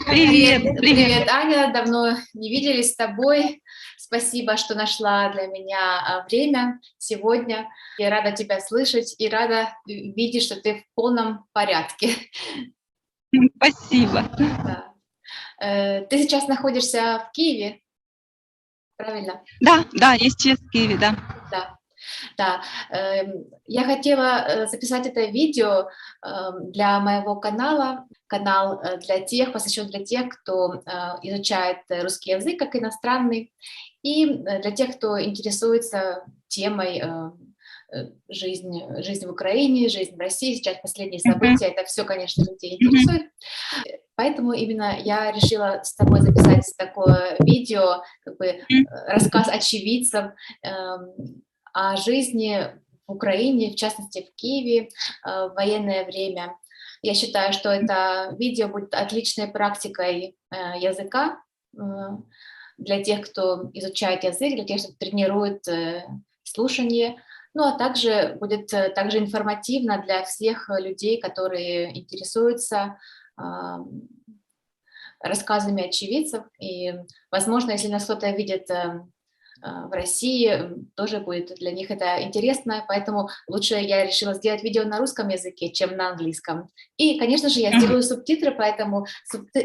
Привет, привет. Привет, Аня, давно не виделись с тобой. Спасибо, что нашла для меня время сегодня. Я рада тебя слышать и рада видеть, что ты в полном порядке. Спасибо. Да. Ты сейчас находишься в Киеве, правильно? Да, да, я сейчас в Киеве, да. Да. Да, я хотела записать это видео для моего канала, канал для тех, посвящен для тех, кто изучает русский язык как иностранный, и для тех, кто интересуется темой жизни в Украине, жизнь в России, сейчас последние Мгм, события, это все, конечно, людей мгм, интересует. Поэтому именно я решила с тобой записать такое видео, как бы м, рассказ очевидцев, о жизни в Украине, в частности в Киеве, в военное время. Я считаю, что это видео будет отличной практикой языка для тех, кто изучает язык, для тех, кто тренирует слушание, ну а также будет также информативно для всех людей, которые интересуются рассказами очевидцев. И, возможно, если нас кто-то видит в России, тоже будет для них это интересно, поэтому лучше я решила сделать видео на русском языке, чем на английском. И, конечно же, я мгм. сделаю субтитры, поэтому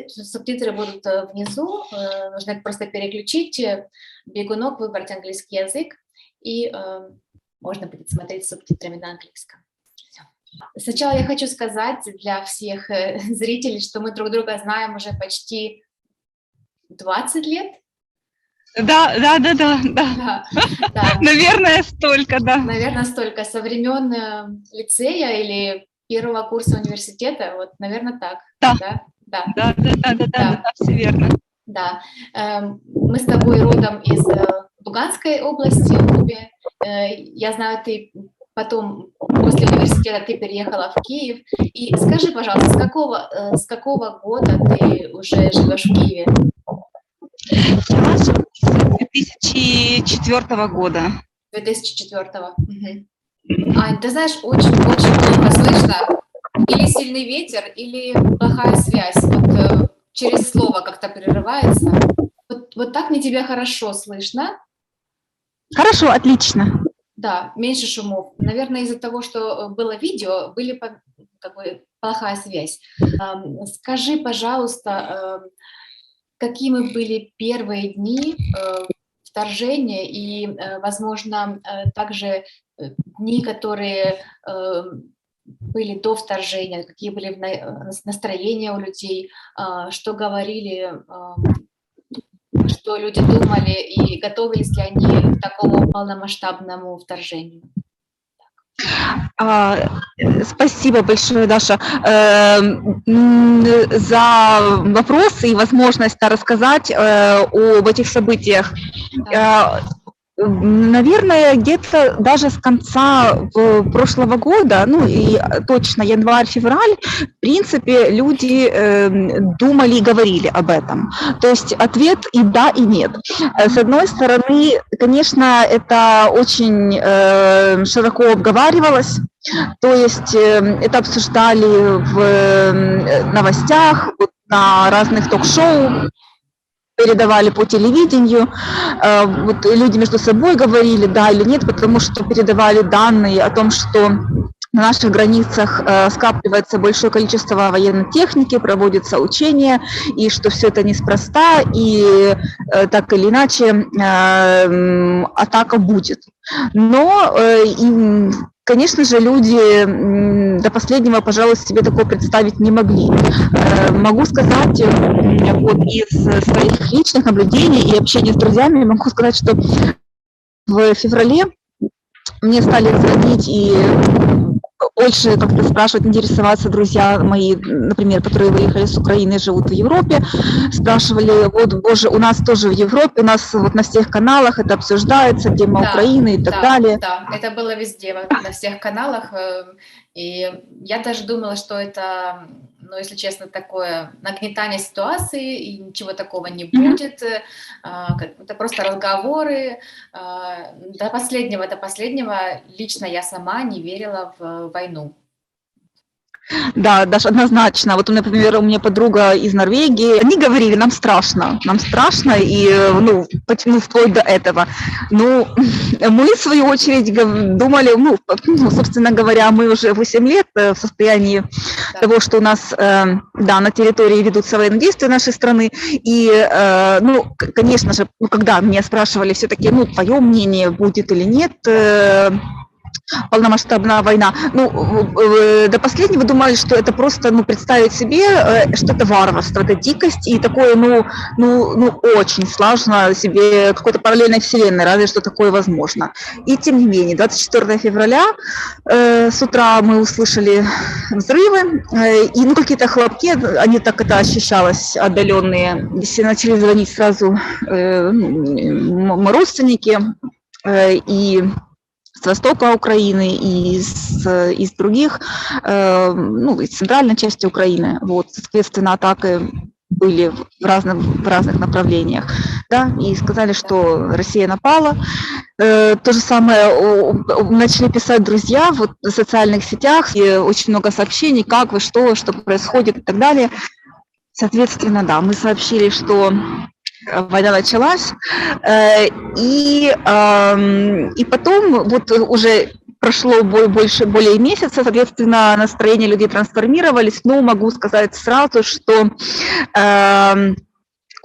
субтитры будут внизу, нужно просто переключить бегунок, выбрать английский язык, и можно будет смотреть с субтитрами на английском. Сначала я хочу сказать для всех зрителей, что мы друг друга знаем уже почти 20 лет. Да, да, да, да, да. Да, да, Наверное, столько, да. наверное, столько со времен лицея или первого курса университета, вот, наверное, так, Да, да, да, да, да, да, да, да, да, да, да, все верно. да. Мы с тобой родом из Луганской области, обе. Я знаю, ты потом, после университета, ты переехала в Киев. И скажи, пожалуйста, с какого года ты уже живешь в Киеве? Я живу с 2004 года. 2004. Мгм. Ань, ты знаешь, очень-очень плохо слышно. Или сильный ветер, или плохая связь. Вот через слово как-то прерывается. Вот так мне тебя хорошо слышно. Хорошо, отлично. Да, меньше шумов. Наверное, из-за того, что было видео, как бы плохая связь. Скажи, пожалуйста, какими были первые дни вторжения и, возможно, также дни, которые были до вторжения, какие были настроения у людей, что говорили, что люди думали и готовились ли они к такому полномасштабному вторжению. А, Спасибо большое, Даша, за вопросы и возможность рассказать об этих событиях. Да. Э, Наверное, где-то даже с конца прошлого года, ну и точно январь-февраль, в принципе, люди думали и говорили об этом. То есть ответ и да, и нет. С одной стороны, конечно, это очень широко обговаривалось, то есть это обсуждали в новостях, вот, на разных ток-шоу, передавали по телевидению, вот люди между собой говорили, да или нет, потому что передавали данные о том, что на наших границах скапливается большое количество военной техники, проводятся учения, и что все это неспроста, и так или иначе атака будет. Но конечно же, люди до последнего, пожалуй, себе такое представить не могли. Могу сказать, вот из своих личных наблюдений и общения с друзьями, могу сказать, что в феврале мне стали звонить и больше как-то спрашивать, интересоваться друзья мои, например, которые выехали с Украины, живут в Европе, спрашивали, вот, боже, у нас тоже в Европе, у нас вот на всех каналах это обсуждается, тема Да, Украины и так да, далее. да, это было везде, на всех каналах, и я даже думала, что это, ну, если честно, такое нагнетание ситуации, и ничего такого не будет, это просто разговоры. До последнего лично я сама не верила в войну. Да, даже однозначно. Вот, например, у меня подруга из Норвегии, они говорили, нам страшно, и, ну, вплоть до этого. Ну, мы, в свою очередь, думали, ну, собственно говоря, мы уже 8 лет в состоянии Да. того, что у нас, да, на территории ведутся военные действия нашей страны, и, ну, конечно же, ну, когда меня спрашивали все-таки, ну, твое мнение, будет или нет полномасштабная война. Ну, до последнего думали, что это просто, ну, представить себе, что это варварство, это дикость, и такое, ну, очень сложно себе какой-то параллельной вселенной, разве что такое возможно. И тем не менее, 24 февраля с утра мы услышали взрывы, и, ну, какие-то хлопки, они так это ощущалось, отдаленные. Если начали звонить сразу родственники, и с востока Украины, и из других, ну, из центральной части Украины. Вот, соответственно, атаки были в разных направлениях, да, и сказали, что Россия напала. То же самое начали писать друзья вот в социальных сетях, и очень много сообщений, как вы, что происходит и так далее. Соответственно, да, мы сообщили, что война началась, и потом вот уже прошло более месяца, соответственно, настроения людей трансформировались, но могу сказать сразу, что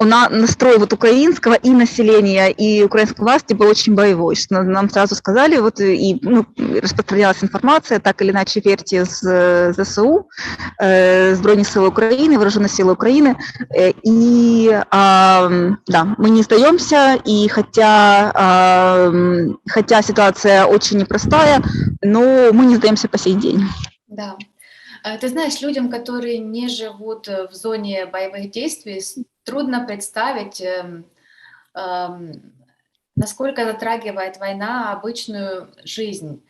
настрой вот украинского и населения, и украинской власти был очень боевой, что нам сразу сказали, вот, и распространялась информация, так или иначе верьте с ЗСУ, Збройні сили України, Вооруженные силы Украины, и да, мы не сдаемся, и хотя ситуация очень непростая, но мы не сдаемся по сей день. Да. Ты знаешь, людям, которые не живут в зоне боевых действий, трудно представить, насколько затрагивает война обычную жизнь.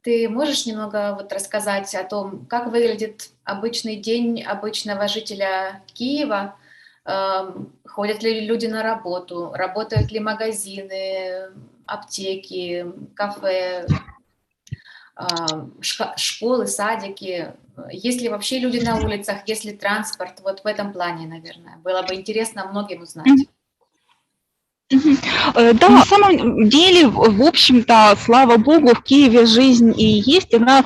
Ты можешь немного вот рассказать о том, как выглядит обычный день обычного жителя Киева? Ходят ли люди на работу? Работают ли магазины, аптеки, кафе, школы, садики? Есть ли вообще люди на улицах, есть ли транспорт? Вот в этом плане, наверное. Было бы интересно многим узнать. Да, на самом деле, в общем-то, слава богу, в Киеве жизнь и есть, она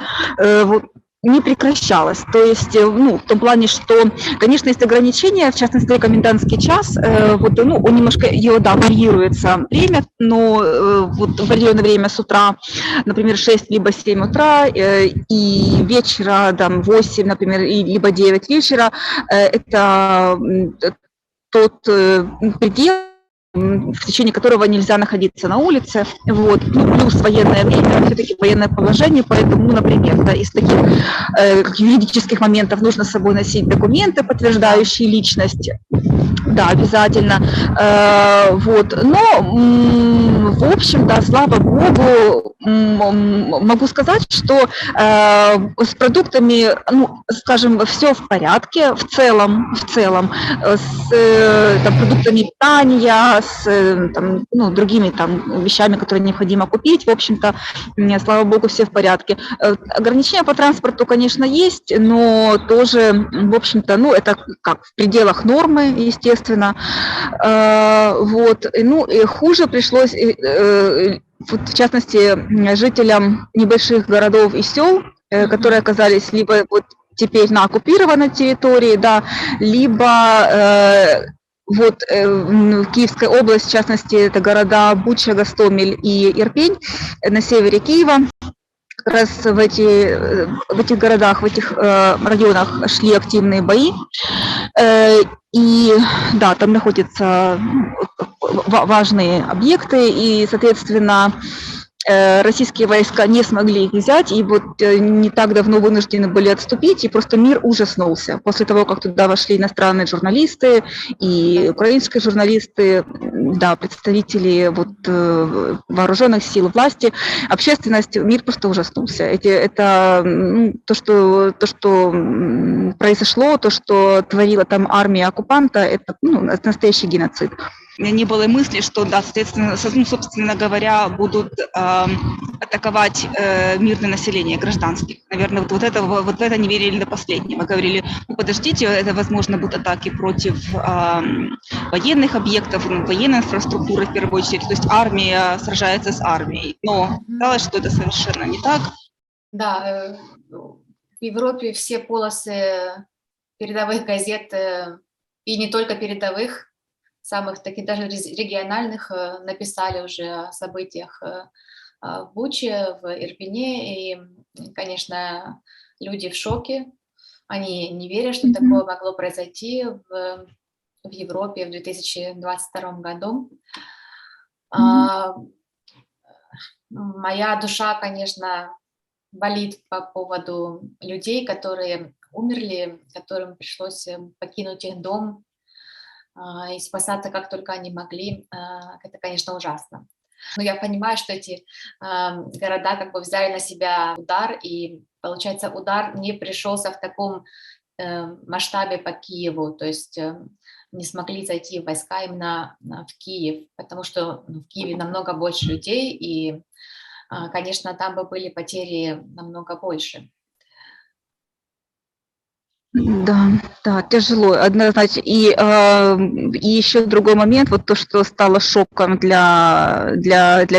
не прекращалась. То есть, ну, в том плане, что, конечно, есть ограничения, в частности, комендантский час, вот, ну, он немножко, да, варьируется время, но вот в определенное время с утра, например, 6 либо 7 утра, и вечера, там, 8, например, либо 9 вечера, это тот предел, в течение которого нельзя находиться на улице, вот, ну, плюс военное время, все-таки военное положение, поэтому, например, да, из таких юридических моментов нужно с собой носить документы, подтверждающие личность, да, обязательно, вот, но, в общем-то, слава богу, могу сказать, что с продуктами, ну, скажем, все в порядке, в целом, с там, продуктами питания, с там, ну, другими там вещами, которые необходимо купить, в общем-то, слава богу, все в порядке. Ограничения по транспорту, конечно, есть, но тоже, в общем-то, ну, это как в пределах нормы, естественно. Вот, ну, и хуже пришлось, вот, в частности, жителям небольших городов и сел, которые оказались либо вот теперь на оккупированной территории, да, либо вот Киевская область, в частности, это города Буча, Гостомель и Ирпень на севере Киева. Как раз в этих городах, в этих районах шли активные бои. И да, там находятся важные объекты, и, соответственно, российские войска не смогли их взять, и вот не так давно вынуждены были отступить, и просто мир ужаснулся. После того, как туда вошли иностранные журналисты и украинские журналисты, да, представители вот, вооруженных сил власти, общественность, мир просто ужаснулся. Это ну, то, что произошло, то, что творила там армия оккупанта, это, ну, настоящий геноцид. не было и мысли, что, да, соответственно, ну, собственно говоря, будут атаковать мирное население, гражданских. Наверное, вот это не верили до последнего. Говорили, ну, подождите, это, возможно, будут атаки против военных объектов, военной инфраструктуры в первую очередь. То есть армия сражается с армией. Но казалось, что это совершенно не так. Да, в Европе все полосы передовых газет, и не только передовых, самых таких даже региональных, написали уже о событиях в Буче, в Ирпене, и, конечно, люди в шоке, они не верят, что такое могло произойти в Европе в 2022 году. Моя душа, конечно, болит по поводу людей, которые умерли, которым пришлось покинуть их дом и спасаться как только они могли. Это, конечно, ужасно. Но я понимаю, что эти города как бы взяли на себя удар, и, получается, удар не пришелся в таком масштабе по Киеву, то есть не смогли зайти войска именно в Киев, потому что в Киеве намного больше людей, и, конечно, там бы были потери намного больше. Да, да, тяжело, однозначно. И еще другой момент, вот то, что стало шоком для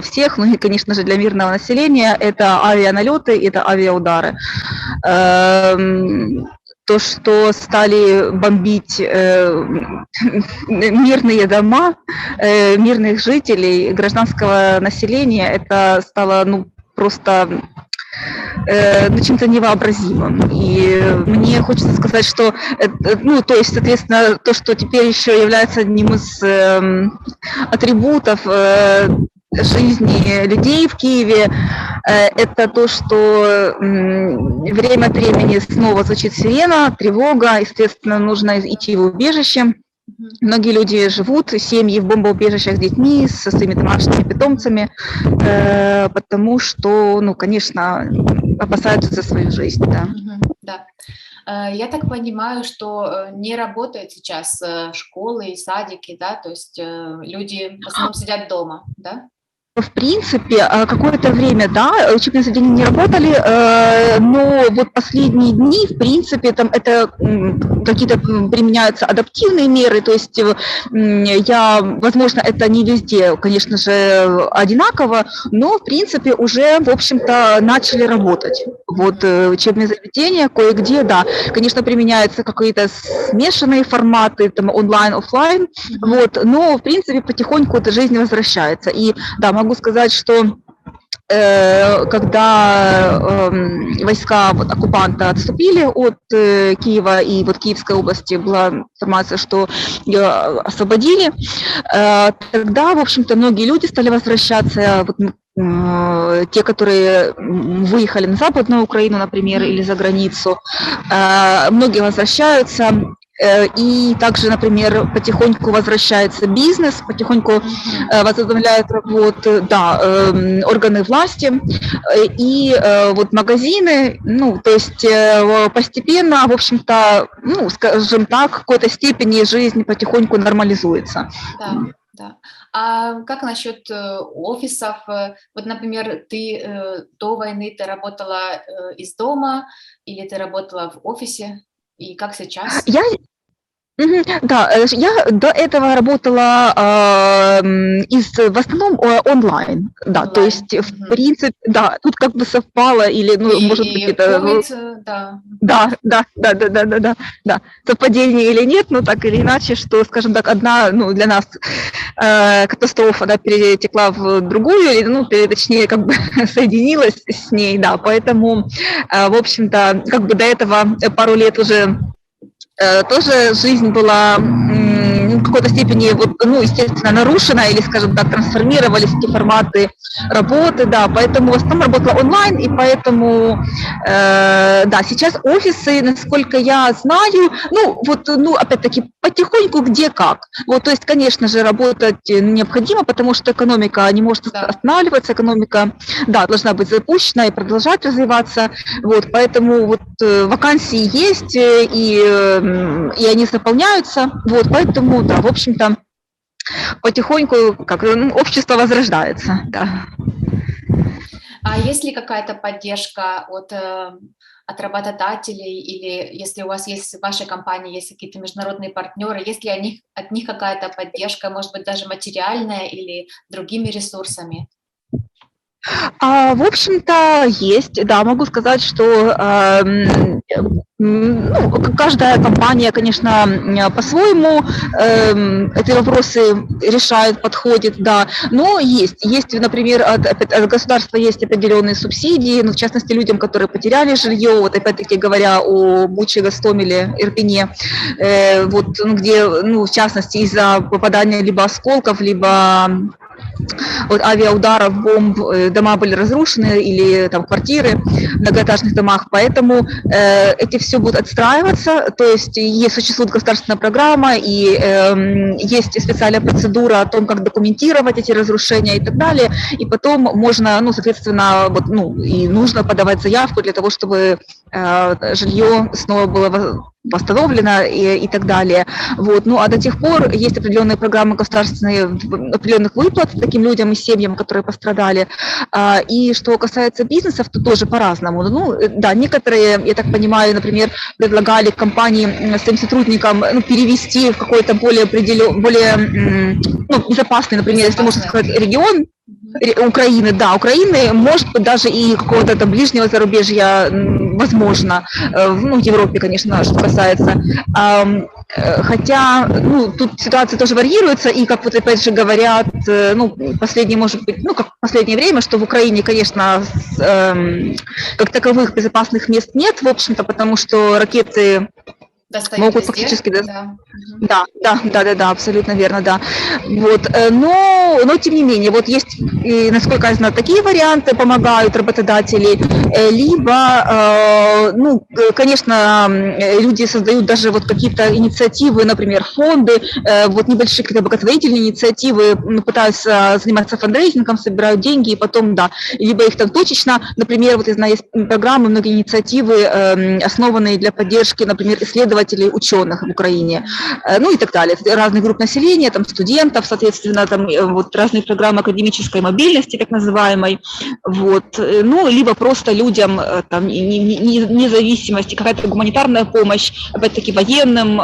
всех, ну и, конечно же, для мирного населения, это авианалеты, это авиаудары. То, что стали бомбить мирные дома, мирных жителей, гражданского населения, это стало, ну, просто чем-то невообразимым. И мне хочется сказать, что, ну, то есть, соответственно, то, что теперь еще является одним из атрибутов жизни людей в Киеве, это то, что время от времени снова звучит сирена, тревога, естественно, нужно идти в убежище. Многие люди живут, семьи в бомбоубежищах с детьми, со своими домашними питомцами, потому что, ну, конечно, опасаются за свою жизнь. Да. Да. Я так понимаю, что не работают сейчас школы и садики, да, то есть люди в основном сидят дома, да? В принципе, какое-то время, да, учебные заведения не работали, но вот последние дни, в принципе, там это какие-то применяются адаптивные меры, то есть возможно, это не везде, конечно же, одинаково, но, в принципе, уже, в общем-то, начали работать. Вот учебные заведения кое-где, да, конечно, применяются какие-то смешанные форматы, там, онлайн, офлайн, вот, но, в принципе, потихоньку эта жизнь возвращается. И, да, могу сказать, что когда войска оккупанта отступили от Киева, и вот в Киевской области была информация, что ее освободили, тогда, в общем-то, многие люди стали возвращаться, вот, те, которые выехали на Западную Украину, например, или за границу, многие возвращаются. И также, например, потихоньку возвращается бизнес, потихоньку возобновляют работу, да, органы власти и вот магазины, ну, то есть постепенно, в общем-то, ну, скажем так, в какой-то степени жизнь потихоньку нормализуется. Да, да. А как насчет офисов? Вот, например, ты до войны ты работала из дома или ты работала в офисе? И как сейчас? Да, я до этого работала в основном онлайн, да, то есть, в принципе, да, тут как бы совпало, или, ну, может быть, это... COVID, да. Да, совпадение или нет, но так или иначе, что, скажем так, одна, ну, для нас катастрофа, да, перетекла в другую, или, ну, точнее, как бы соединилась с ней, да, поэтому, в общем-то, как бы до этого пару лет уже тоже жизнь была в какой-то степени, вот, ну, естественно, нарушена, или, скажем так, трансформировались эти форматы работы, да, поэтому в основном работала онлайн, и поэтому, да, сейчас офисы, насколько я знаю, ну, вот, ну, опять-таки, потихоньку где как. Вот, то есть, конечно же, работать необходимо, потому что экономика не может останавливаться, экономика, да, должна быть запущена и продолжать развиваться, вот, поэтому вот вакансии есть, и они заполняются, вот, поэтому, да, в общем-то, потихоньку как, ну, общество возрождается, да. А есть ли какая-то поддержка от работодателей, или если у вас есть в вашей компании есть какие-то международные партнеры, есть ли от них какая-то поддержка, может быть, даже материальная или другими ресурсами? В общем-то, есть. Да, могу сказать, что ну, каждая компания, конечно, по-своему эти вопросы решает, подходит, да. Но есть, например, от государства есть определенные субсидии, ну, в частности, людям, которые потеряли жилье, вот опять-таки говоря о Буче, Гостомеле, Ирпене, вот, ну, где, ну, в частности, из-за попадания либо осколков, либо от авиаударов, бомб, дома были разрушены или там квартиры в многоэтажных домах, поэтому эти все будут отстраиваться, то есть существует государственная программа и есть специальная процедура о том, как документировать эти разрушения и так далее, и потом можно, ну, соответственно, вот, ну, и нужно подавать заявку для того, чтобы жилье снова было восстановлено и так далее. Вот. Ну а до тех пор есть определенные программы государственные определенных выплат таким людям и семьям, которые пострадали. И что касается бизнесов, то тоже по-разному. Ну да, некоторые, я так понимаю, например, предлагали компании своим сотрудникам, ну, перевести в какой-то более ну, безопасный, например, если можно сказать, регион Украины, да, Украины, может быть, даже и какого-то ближнего зарубежья, возможно, ну, в Европе, конечно, что касается. Хотя, ну, тут ситуация тоже варьируется, и, как вот опять же говорят, ну, последнее, может быть, ну, как в последнее время, что в Украине, конечно, как таковых безопасных мест нет, в общем-то, потому что ракеты Достают могут везде, фактически... да. Да, абсолютно верно, да. Вот, но тем не менее, вот есть, насколько я знаю, такие варианты помогают работодатели, либо, ну, конечно, люди создают даже вот какие-то инициативы, например, фонды, вот небольшие какие-то благотворительные инициативы, пытаются заниматься фандрейзингом, собирают деньги, и потом, да, либо их там точечно, например, вот я знаю, есть программы, многие инициативы, основанные для поддержки, например, исследователей, ученых в Украине, ну и так далее. Разных групп населения, там студентов, соответственно, там вот разные программы академической мобильности, так называемой, вот, ну, либо просто людям там независимости, какая-то гуманитарная помощь, опять-таки военным,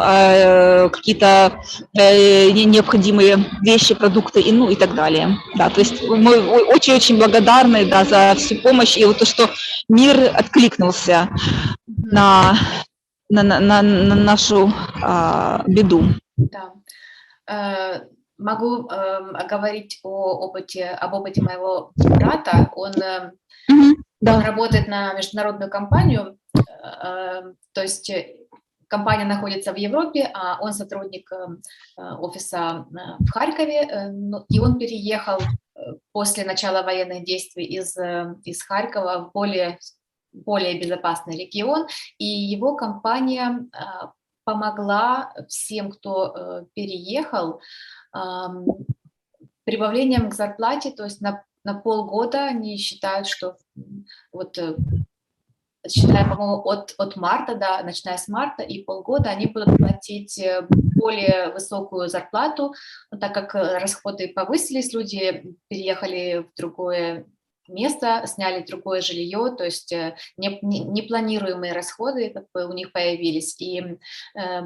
какие-то необходимые вещи, продукты, и, ну и так далее. Да, то есть мы очень-очень благодарны, да, за всю помощь, и вот то, что мир откликнулся на нашу беду. Да. Могу говорить об опыте моего брата. Он Да. работает на международную компанию, то есть компания находится в Европе, а он сотрудник офиса в Харькове, и он переехал после начала военных действий из Харькова в более безопасный регион, и его компания помогла всем, кто переехал, прибавлением к зарплате, то есть на полгода они считают, что вот считая, по-моему, от марта, да, начиная с марта и полгода они будут платить более высокую зарплату, так как расходы повысились, люди переехали в другое место, сняли другое жилье, то есть непланируемые расходы как бы у них появились. И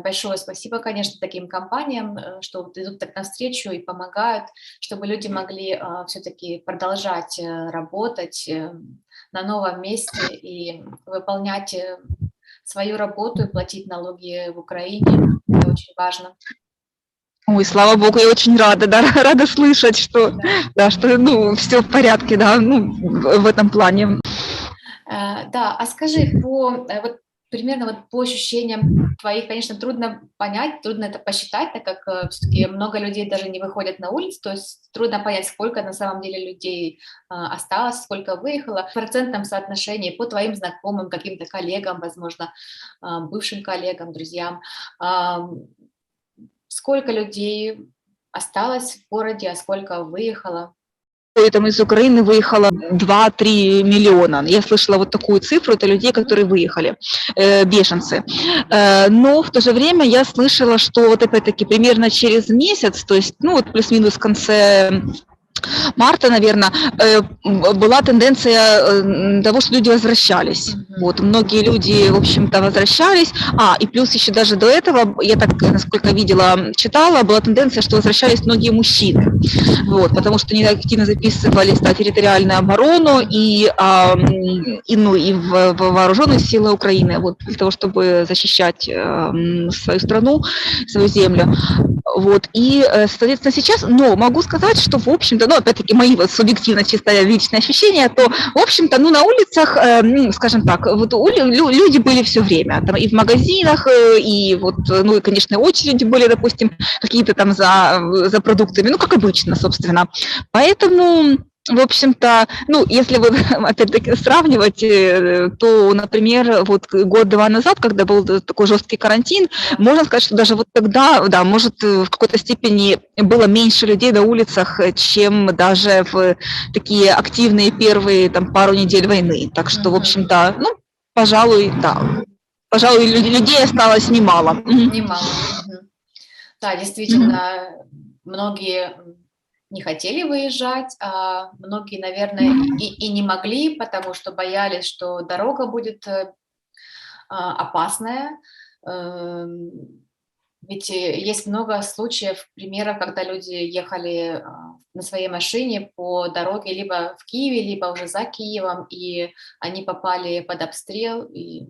большое спасибо, конечно, таким компаниям, что идут так навстречу и помогают, чтобы люди могли все-таки продолжать работать на новом месте и выполнять свою работу и платить налоги в Украине. Это очень важно. Ой, слава богу, я очень рада, да, рада слышать, что, да, что, ну, все в порядке, да, ну, в этом плане. Да, а скажи, вот примерно вот по ощущениям твоих, конечно, трудно понять, трудно это посчитать, так как все-таки много людей даже не выходят на улицу, то есть трудно понять, сколько на самом деле людей осталось, сколько выехало, в процентном соотношении по твоим знакомым, каким-то коллегам, возможно, бывшим коллегам, друзьям. Сколько людей осталось в городе, а сколько выехало? там из Украины выехало 2-3 миллиона. Я слышала вот такую цифру, это людей, которые выехали, беженцы. Но в то же время я слышала, что вот опять-таки примерно через месяц, то есть, ну вот плюс-минус в конце марта, наверное, была тенденция того, что люди возвращались. Вот, многие люди, в общем-то, возвращались. И плюс еще даже до этого, я так, насколько видела, читала, была тенденция, что возвращались многие мужчины. Вот, потому что они активно записывались на территориальную оборону и в вооруженные силы Украины, вот, для того, чтобы защищать свою страну, свою землю. Вот, и, соответственно, сейчас, но могу сказать, что, в общем-то, ну, опять-таки, мои вот субъективно чисто личные ощущения, то, в общем-то, ну, на улицах, скажем так, вот люди были все время, там, и в магазинах, и вот, ну, и, конечно, очереди были, допустим, какие-то там за продуктами, ну, как обычно, собственно. Поэтому... В общем-то, ну, если вот опять-таки сравнивать, то, например, вот год-два назад, когда был такой жесткий карантин, можно сказать, что даже вот тогда, да, может, в какой-то степени было меньше людей на улицах, чем даже в такие активные первые там пару недель войны. Так что, в общем-то, ну, пожалуй, да. Пожалуй, людей осталось немало. Немало. Да, действительно, многие не хотели выезжать, а многие, наверное, и не могли, потому что боялись, что дорога будет опасная. Ведь есть много случаев, примеров, когда люди ехали на своей машине по дороге либо в Киеве, либо уже за Киевом, и они попали под обстрел. И,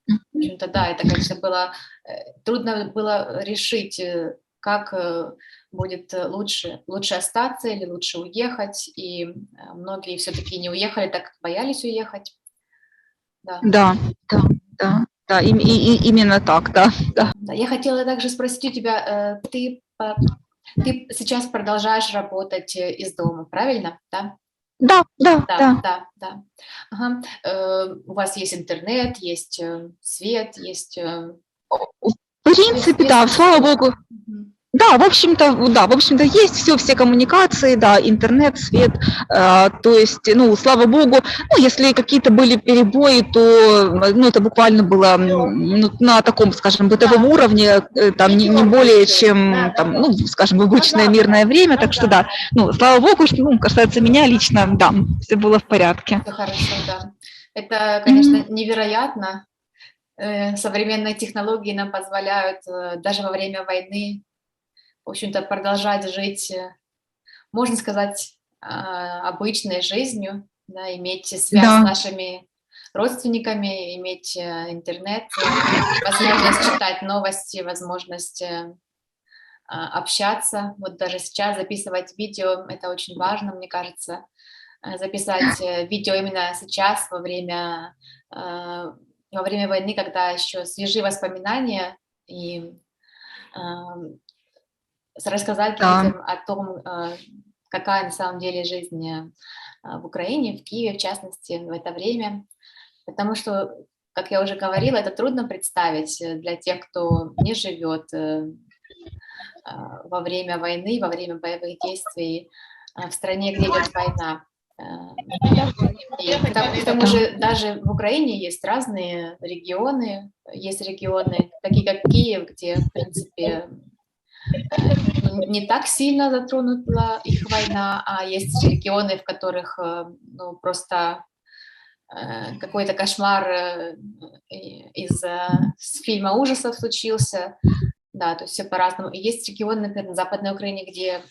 в общем-то, да, это, конечно, было трудно было решить, как будет лучше остаться или лучше уехать, и многие все-таки не уехали, так как боялись уехать. Да, именно так, да. Я хотела также спросить у тебя, ты сейчас продолжаешь работать из дома, правильно? Да. Да. Ага. У вас есть интернет, есть свет, есть... В принципе, да, слава богу. Да, в общем-то, есть все коммуникации, да, интернет, свет, то есть, ну, слава богу, ну, если какие-то были перебои, то, ну, это буквально было на таком, скажем, бытовом уровне, там, не более чем, там, ну, скажем, в обычное мирное время, так что, да, ну, слава богу, что, ну, касается меня лично, да, все было в порядке. Все хорошо, да. Это, конечно, невероятно. Современные технологии нам позволяют даже во время войны, в общем-то, продолжать жить, можно сказать, обычной жизнью, да, иметь связь с нашими родственниками, иметь интернет, возможность читать новости, возможность общаться. Вот даже сейчас записывать видео, это очень важно, мне кажется, записать видео именно сейчас, во время войны, когда еще свежие воспоминания, и рассказать людям о том, какая на самом деле жизнь в Украине, в Киеве, в частности, в это время. Потому что, как я уже говорила, это трудно представить для тех, кто не живет во время войны, во время боевых действий в стране, где идет война. И к тому же даже в Украине есть разные регионы. Есть регионы, такие как Киев, где, в принципе, не так сильно затронула их война, а есть регионы, в которых ну, просто какой-то кошмар из фильма ужасов случился. Да, то есть все по-разному. И есть регионы, например, на Западной Украине, где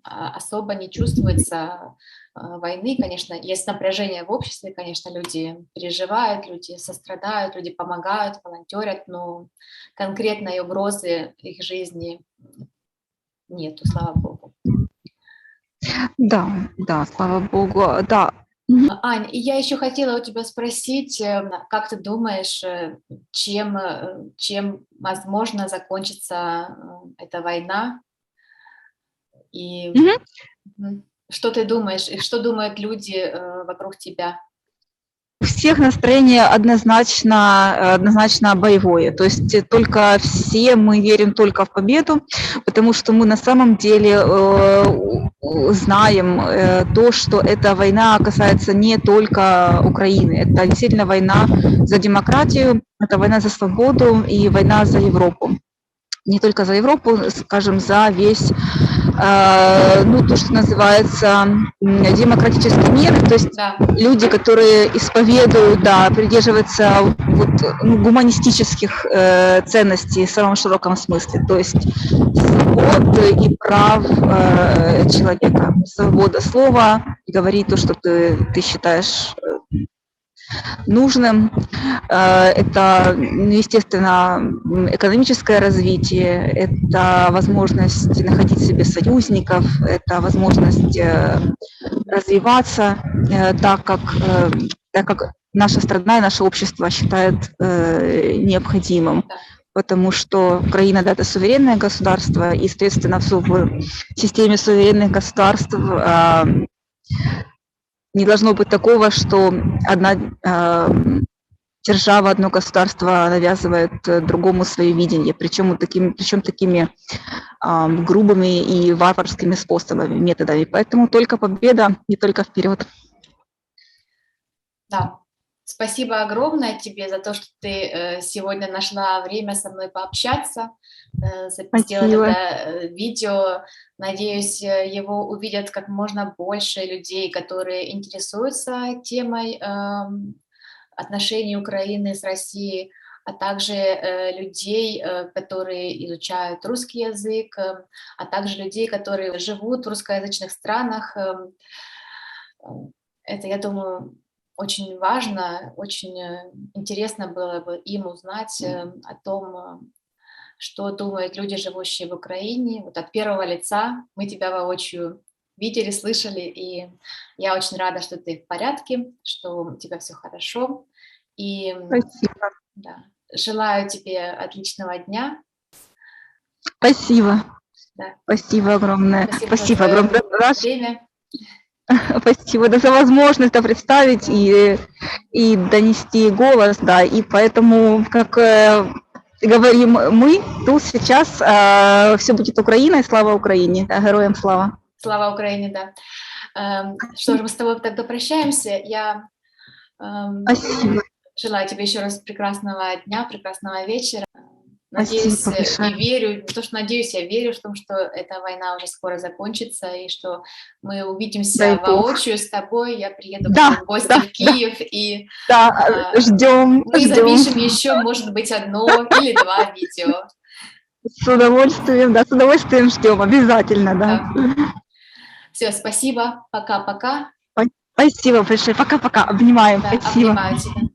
особо не чувствуется войны. Конечно, есть напряжение в обществе, конечно, люди переживают, люди сострадают, люди помогают, волонтерят, но конкретной угрозы их жизни нету, слава богу. Да, слава богу, да. Ань, и я еще хотела у тебя спросить, как ты думаешь, чем возможно закончится эта война? И что ты думаешь, и что думают люди вокруг тебя? у всех настроение однозначно боевое. То есть только все мы верим только в победу, потому что мы на самом деле знаем то, что эта война касается не только Украины. Это действительно война за демократию, это война за свободу и война за Европу. Не только за Европу, скажем, за весь, то, что называется демократический мир, то есть Да. люди, которые исповедуют, придерживаются гуманистических ценностей в самом широком смысле, то есть свобод и прав человека, свобода слова, говорить то, что ты считаешь нужным. Это, естественно, экономическое развитие, это возможность находить себе союзников, это возможность развиваться так, как наша страна и наше общество считает необходимым. Потому что Украина, это суверенное государство, и, соответственно, в системе суверенных государств не должно быть такого, что одна держава, одно государство навязывает другому свое видение, причем такими грубыми и варварскими способами, методами. Поэтому только победа, не только вперед. Да. Спасибо огромное тебе за то, что ты сегодня нашла время со мной пообщаться, сделать это видео. Надеюсь, его увидят как можно больше людей, которые интересуются темой отношений Украины с Россией, а также людей, которые изучают русский язык, а также людей, которые живут в русскоязычных странах. Это, я думаю, очень важно, очень интересно было бы им узнать о том, что думают люди, живущие в Украине. Вот от первого лица мы тебя воочию видели, слышали, и я очень рада, что ты в порядке, что у тебя все хорошо. И Спасибо. да, желаю тебе отличного дня. Спасибо. Да. Спасибо огромное. Спасибо огромное. Время. Спасибо за возможность представить и донести голос, и поэтому, как говорим мы, тут сейчас все будет Украина, и слава Украине, героям слава. Слава Украине, да. Что же, мы с тобой тогда прощаемся. Я Спасибо. Желаю тебе еще раз прекрасного дня, прекрасного вечера. Надеюсь и верю, не то, что надеюсь, я верю в том, что эта война уже скоро закончится, и что мы увидимся воочию с тобой. Я приеду в гости в Киев, и ждем. Мы запишем еще, может быть, одно или два видео. С удовольствием ждем, обязательно, да. Все, спасибо, пока-пока. Спасибо большое, пока-пока, обнимаем, спасибо. Обнимаю тебя.